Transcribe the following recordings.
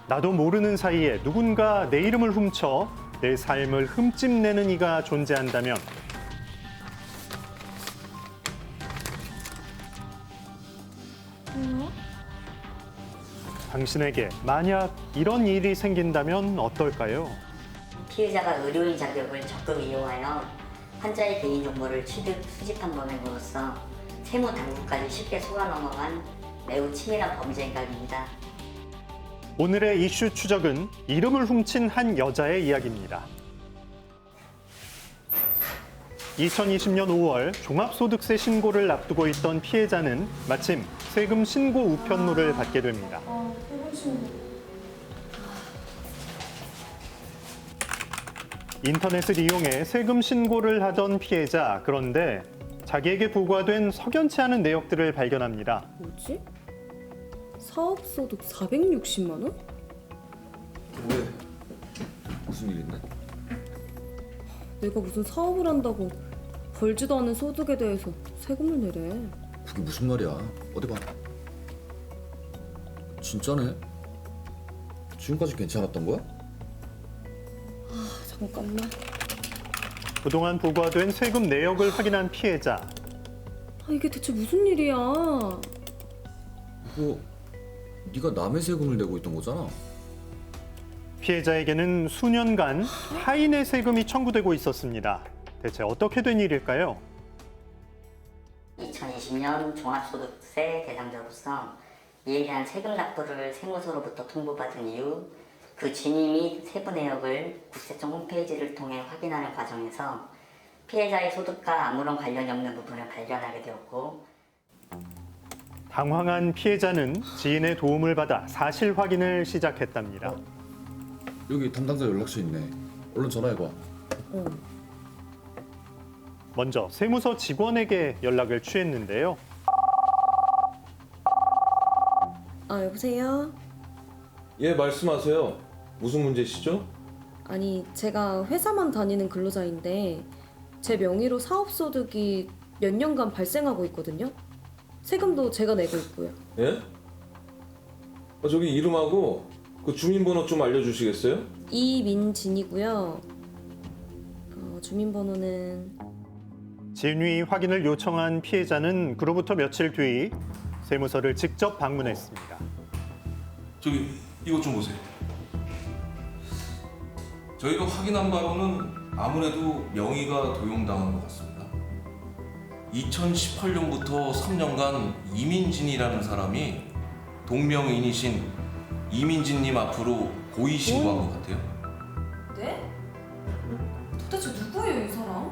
나도 모르는 사이에 누군가 내 이름을 훔쳐 내 삶을 흠집내는 이가 존재한다면 당신에게 만약 이런 일이 생긴다면 어떨까요? 피해자가 의료인 자격을 적극 이용하여 환자의 개인정보를 취득, 수집한 범행으로서 세무 당국까지 쉽게 속아 넘어간 매우 치밀한 범죄 행각입니다. 오늘의 이슈 추적은 이름을 훔친 한 여자의 이야기입니다. 2020년 5월 종합소득세 신고를 앞두고 있던 피해자는 마침 세금 신고 우편물을 받게 됩니다. 인터넷을 이용해 세금 신고를 하던 피해자, 그런데 자기에게 부과된 석연치 않은 내역들을 발견합니다. 뭐지? 사업소득 460만 원? 왜? 무슨 일 있나? 내가 무슨 사업을 한다고 벌지도 않은 소득에 대해서 세금을 내래. 그게 무슨 말이야? 어디 봐. 진짜네? 지금까지 괜찮았던 거야? 잠깐만. 그동안 부과된 세금 내역을 확인한 피해자. 이게 대체 무슨 일이야? 이거 네가 남의 세금을 내고 있던 거잖아. 피해자에게는 수년간 타인의 세금이 청구되고 있었습니다. 대체 어떻게 된 일일까요? 2020년 종합소득세 대상자로서 이에 대한 세금 납부를 세무서로부터 통보받은 이후 그 진위 및 세부 내역을 국세청 홈페이지를 통해 확인하는 과정에서 피해자의 소득과 아무런 관련이 없는 부분을 발견하게 되었고, 당황한 피해자는 지인의 도움을 받아 사실 확인을 시작했답니다. 여기 담당자 연락처 있네. 얼른 전화해봐. 먼저 세무서 직원에게 연락을 취했는데요. 여보세요? 예, 말씀하세요. 무슨 문제시죠? 아니, 제가 회사만 다니는 근로자인데 제 명의로 사업소득이 몇 년간 발생하고 있거든요. 세금도 제가 내고 있고요. 예? 저기 이름하고 그 주민번호 좀 알려주시겠어요? 이민진이고요. 주민번호는 진위 확인을 요청한 피해자는 그로부터 며칠 뒤 세무서를 직접 방문했습니다. 저기 이것 좀 보세요. 저희가 확인한 바로는 아무래도 명의가 도용당한 것 같습니다. 2018년부터 3년간 이민진이라는 사람이 동명이인이신 이민진님 앞으로 고의 신고한 것 같아요. 네? 도대체 누구예요, 이 사람?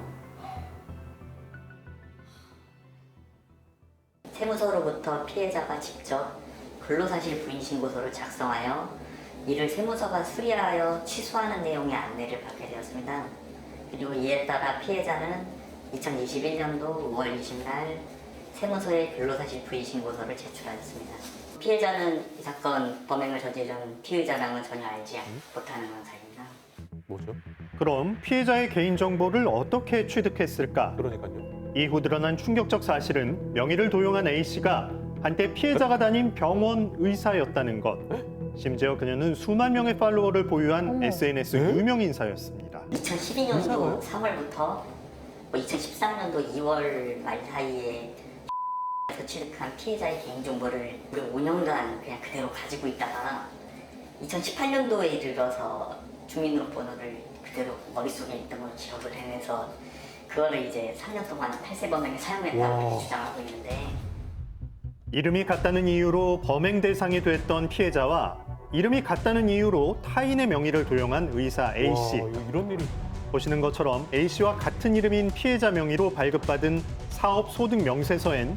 세무서로부터 피해자가 직접 근로사실 부인 신고서를 작성하여 이를 세무서가 수리하여 취소하는 내용의 안내를 받게 되었습니다. 그리고 이에 따라 피해자는 2021년도 5월 20일 세무서에 근로사실 부인 신고서를 제출하였습니다. 피해자는 이 사건 범행을 저지른 피의자랑은 전혀 알지 못하는 사입니다. 뭐죠? 그럼 피해자의 개인정보를 어떻게 취득했을까? 그러니까요. 이후 드러난 충격적 사실은 명의를 도용한 A씨가 한때 피해자가 다닌 병원 의사였다는 것. 심지어 그녀는 수만 명의 팔로워를 보유한 SNS 유명 인사였습니다. 2012년도 3월부터 2013년도 2월 말 사이에 취득한 피해자의 개인정보를 무려 5년간 그냥 그대로 가지고 있다가 2018년도에 이르러서 주민등록번호를 그대로 머릿속에 있던 걸 기억을 해내서 그거를 이제 3년 동안 탈세 범행에 사용했다고 주장하고 있는데, 이름이 같다는 이유로 범행 대상이 됐던 피해자와 이름이 같다는 이유로 타인의 명의를 도용한 의사 A씨. 이런 일이. 보시는 것처럼 A씨와 같은 이름인 피해자 명의로 발급받은 사업소득 명세서엔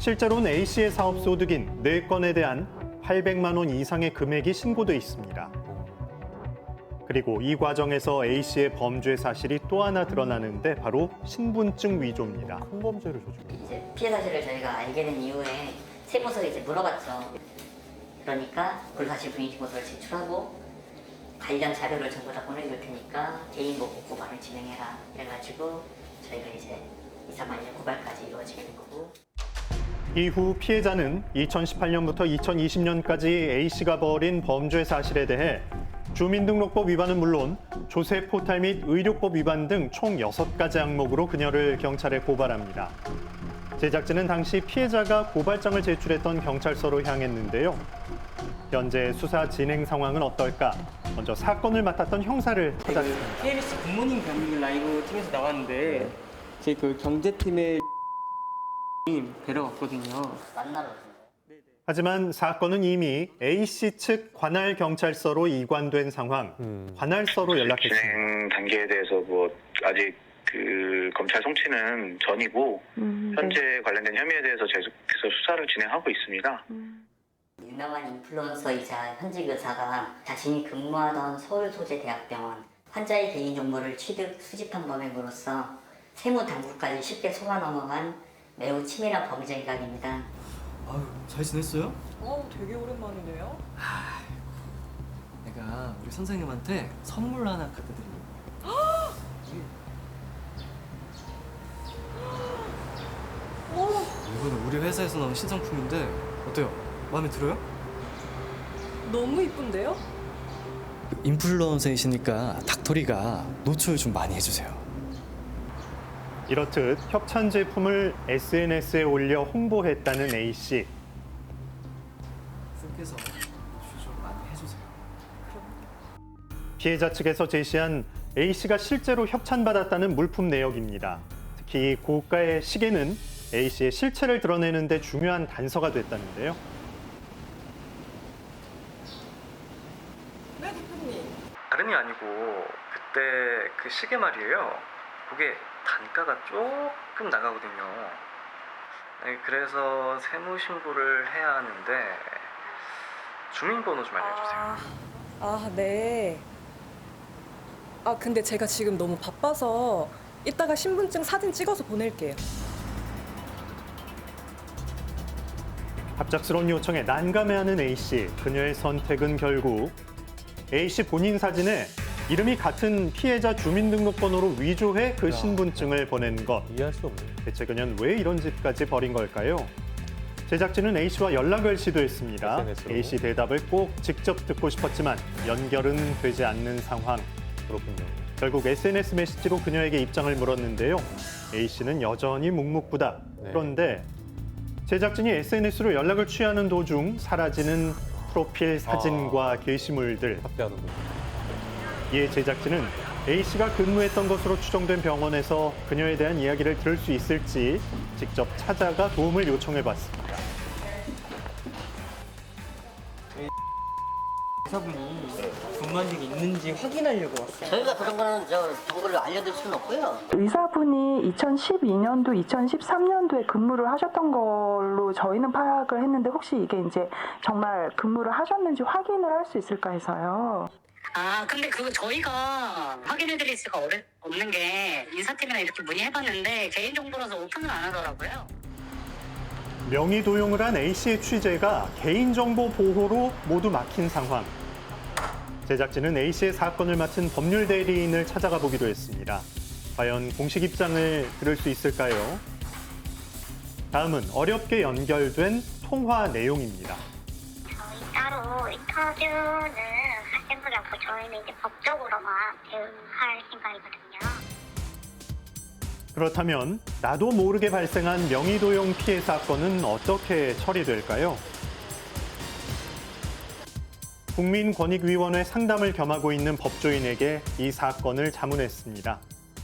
실제로는 A씨의 사업소득인 4건에 대한 800만 원 이상의 금액이 신고돼 있습니다. 그리고 이 과정에서 A씨의 범죄 사실이 또 하나 드러나는데 바로 신분증 위조입니다. 큰 범죄를 저지른. 이제 피해 사실을 저희가 알게 된 이후에 세무서에 이제 물어봤죠. 그러니까 불사실 부인 신고서를 제출하고 관련 자료를 전부 다 보내줄 테니까 개인 보고 고발을 진행해라. 그래가지고 저희가 이제 이사 만료 고발까지 이루어지게 된 거고. 이후 피해자는 2018년부터 2020년까지 A씨가 벌인 범죄 사실에 대해 주민등록법 위반은 물론 조세 포탈 및 의료법 위반 등 총 6가지 항목으로 그녀를 경찰에 고발합니다. 제작진은 당시 피해자가 고발장을 제출했던 경찰서로 향했는데요. 현재 수사 진행 상황은 어떨까? 먼저 사건을 맡았던 형사를 찾았습니다. KBS 굿모닝 대한민국 라이브 팀에서 나왔는데 제 그 경제팀의 뵈러 갔거든요. 만나러 오신 거예요? 하지만 사건은 이미 A씨 측 관할 경찰서로 이관된 상황. 관할서로 연락했습니다. 진행 단계에 대해서 뭐 아직 그 검찰 송치는 전이고 현재 관련된 혐의에 대해서 계속해서 수사를 진행하고 있습니다. 유명한 인플루언서이자 현직 의사가 자신이 근무하던 서울 소재 대학병원 환자의 개인정보를 취득, 수집한 범행으로서 세무 당국까지 쉽게 속아 넘어간 매우 치밀한 범죄 일각입니다. 아유, 잘 지냈어요? 되게 오랜만이네요. 내가 우리 선생님한테 선물 하나 갖다 드리려고. 이거는 우리 회사에서 나온 신상품인데 어때요? 마음에 들어요? 너무 이쁜데요? 인플루언서이시니까 닥터리가 노출 좀 많이 해주세요. 이렇듯 협찬 제품을 SNS에 올려 홍보했다는 A씨. 쌤께서 노출 좀 많이 해주세요. 피해자 측에서 제시한 A씨가 실제로 협찬받았다는 물품 내역입니다. 특히 고가의 시계는 A씨의 실체를 드러내는 데 중요한 단서가 됐다는데요. 네, 대표님. 다름이 아니고 그때 그 시계 말이에요. 그게 단가가 조금 나가거든요. 그래서 세무 신고를 해야 하는데 주민번호 좀 알려주세요. 네. 근데 제가 지금 너무 바빠서 이따가 신분증 사진 찍어서 보낼게요. 갑작스러운 요청에 난감해하는 A씨. 그녀의 선택은 결국 A씨 본인 사진에 이름이 같은 피해자 주민등록번호로 위조해 그 신분증을 보낸 것. 이해할 수 없네. 대체 그녀는 왜 이런 짓까지 벌인 걸까요? 제작진은 A씨와 연락을 시도했습니다. SNS로. A씨 대답을 꼭 직접 듣고 싶었지만 연결은 되지 않는 상황. 그렇군요. 결국 SNS 메시지로 그녀에게 입장을 물었는데요. A씨는 여전히 묵묵부답. 네. 그런데 제작진이 SNS로 연락을 취하는 도중 사라지는 프로필 사진과 게시물들. 확대하는군요. 이에 제작진은 A씨가 근무했던 것으로 추정된 병원에서 그녀에 대한 이야기를 들을 수 있을지 직접 찾아가 도움을 요청해봤습니다. 의사분이 근무한 적이 있는지 확인하려고 왔어요. 저희가 그런 거는 정보를 알려드릴 수는 없고요. 의사분이 2012년도, 2013년도에 근무를 하셨던 걸로 저희는 파악을 했는데 혹시 이게 이제 정말 근무를 하셨는지 확인을 할 수 있을까 해서요. 근데 그거 저희가 확인해드릴 수가 없는 게 인사팀이랑 이렇게 문의해봤는데 개인정보라서 오픈을 안 하더라고요. 명의 도용을 한 A씨의 취재가 개인정보 보호로 모두 막힌 상황. 제작진은 A씨의 사건을 맡은 법률 대리인을 찾아가 보기로 했습니다. 과연 공식 입장을 들을 수 있을까요? 다음은 어렵게 연결된 통화 내용입니다. 저희 따로 인터뷰는 할 생각이 없고 저희는 이제 법적으로만 대응할 생각이거든요. 그렇다면 나도 모르게 발생한 명의 도용 피해 사건은 어떻게 처리될까요? 국민권익위원회 상담을 겸하고 있는 법조인에게 이 사건을 자문했습니다.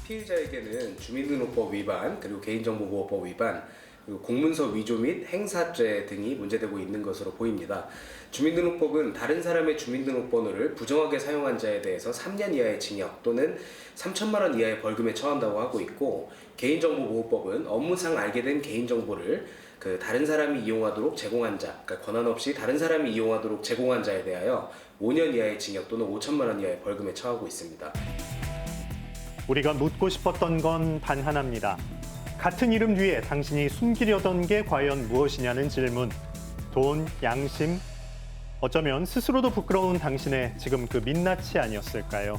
피의자에게는 주민등록법 위반, 그리고 개인정보보호법 위반, 그리고 공문서 위조 및 행사죄 등이 문제되고 있는 것으로 보입니다. 주민등록법은 다른 사람의 주민등록번호를 부정하게 사용한 자에 대해서 3년 이하의 징역 또는 3천만 원 이하의 벌금에 처한다고 하고 있고, 개인정보보호법은 업무상 알게 된 개인정보를 다른 사람이 이용하도록 제공한 자, 그러니까 권한 없이 다른 사람이 이용하도록 제공한 자에 대하여 5년 이하의 징역 또는 5천만 원 이하의 벌금에 처하고 있습니다. 우리가 묻고 싶었던 건 단 하나입니다. 같은 이름 뒤에 당신이 숨기려던 게 과연 무엇이냐는 질문. 돈, 양심, 어쩌면 스스로도 부끄러운 당신의 지금 그 민낯이 아니었을까요?